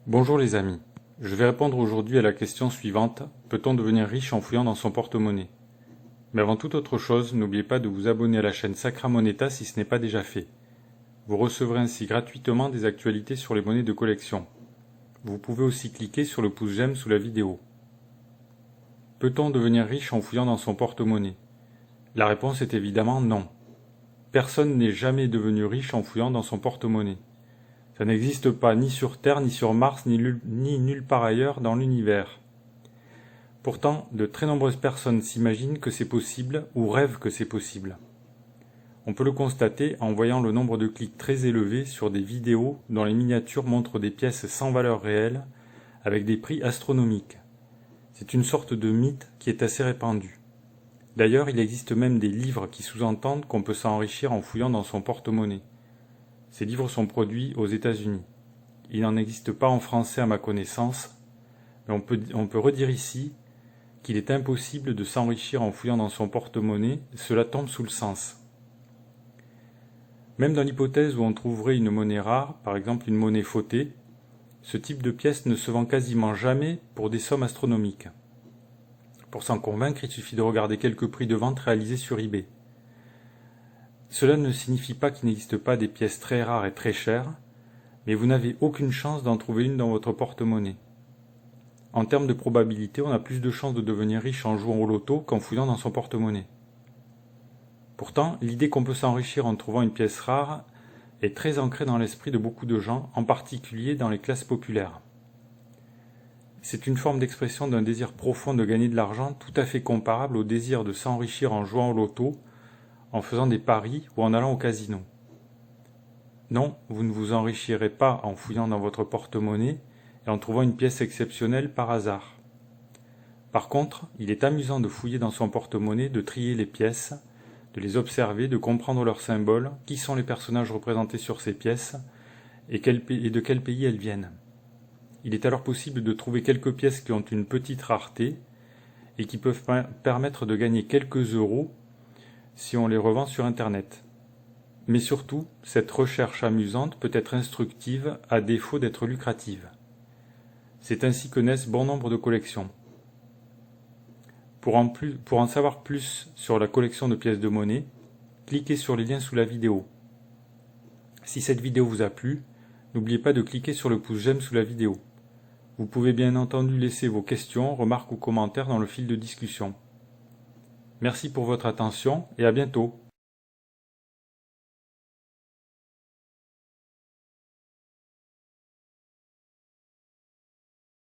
Bonjour les amis, je vais répondre aujourd'hui à la question suivante, peut-on devenir riche en fouillant dans son porte-monnaie? Mais avant toute autre chose, n'oubliez pas de vous abonner à la chaîne Sacra Moneta si ce n'est pas déjà fait. Vous recevrez ainsi gratuitement des actualités sur les monnaies de collection. Vous pouvez aussi cliquer sur le pouce j'aime sous la vidéo. Peut-on devenir riche en fouillant dans son porte-monnaie? La réponse est évidemment non. Personne n'est jamais devenu riche en fouillant dans son porte-monnaie. Ça n'existe pas ni sur Terre, ni sur Mars, ni nulle part ailleurs dans l'univers. Pourtant, de très nombreuses personnes s'imaginent que c'est possible ou rêvent que c'est possible. On peut le constater en voyant le nombre de clics très élevé sur des vidéos dont les miniatures montrent des pièces sans valeur réelle, avec des prix astronomiques. C'est une sorte de mythe qui est assez répandu. D'ailleurs, il existe même des livres qui sous-entendent qu'on peut s'enrichir en fouillant dans son porte-monnaie. Ces livres sont produits aux États-Unis. Il n'en existe pas en français à ma connaissance, mais on peut redire ici qu'il est impossible de s'enrichir en fouillant dans son porte-monnaie, cela tombe sous le sens. Même dans l'hypothèse où on trouverait une monnaie rare, par exemple une monnaie fautée, ce type de pièce ne se vend quasiment jamais pour des sommes astronomiques. Pour s'en convaincre, il suffit de regarder quelques prix de vente réalisés sur eBay. Cela ne signifie pas qu'il n'existe pas des pièces très rares et très chères, mais vous n'avez aucune chance d'en trouver une dans votre porte-monnaie. En termes de probabilité, on a plus de chances de devenir riche en jouant au loto qu'en fouillant dans son porte-monnaie. Pourtant, l'idée qu'on peut s'enrichir en trouvant une pièce rare est très ancrée dans l'esprit de beaucoup de gens, en particulier dans les classes populaires. C'est une forme d'expression d'un désir profond de gagner de l'argent tout à fait comparable au désir de s'enrichir en jouant au loto, en faisant des paris ou en allant au casino. Non, vous ne vous enrichirez pas en fouillant dans votre porte-monnaie et en trouvant une pièce exceptionnelle par hasard. Par contre, il est amusant de fouiller dans son porte-monnaie, de trier les pièces, de les observer, de comprendre leurs symboles, qui sont les personnages représentés sur ces pièces et de quel pays elles viennent. Il est alors possible de trouver quelques pièces qui ont une petite rareté et qui peuvent permettre de gagner quelques euros si on les revend sur Internet. Mais surtout, cette recherche amusante peut être instructive à défaut d'être lucrative. C'est ainsi que naissent bon nombre de collections. Pour en savoir plus sur la collection de pièces de monnaie, cliquez sur les liens sous la vidéo. Si cette vidéo vous a plu, n'oubliez pas de cliquer sur le pouce j'aime sous la vidéo. Vous pouvez bien entendu laisser vos questions, remarques ou commentaires dans le fil de discussion. Merci pour votre attention et à bientôt.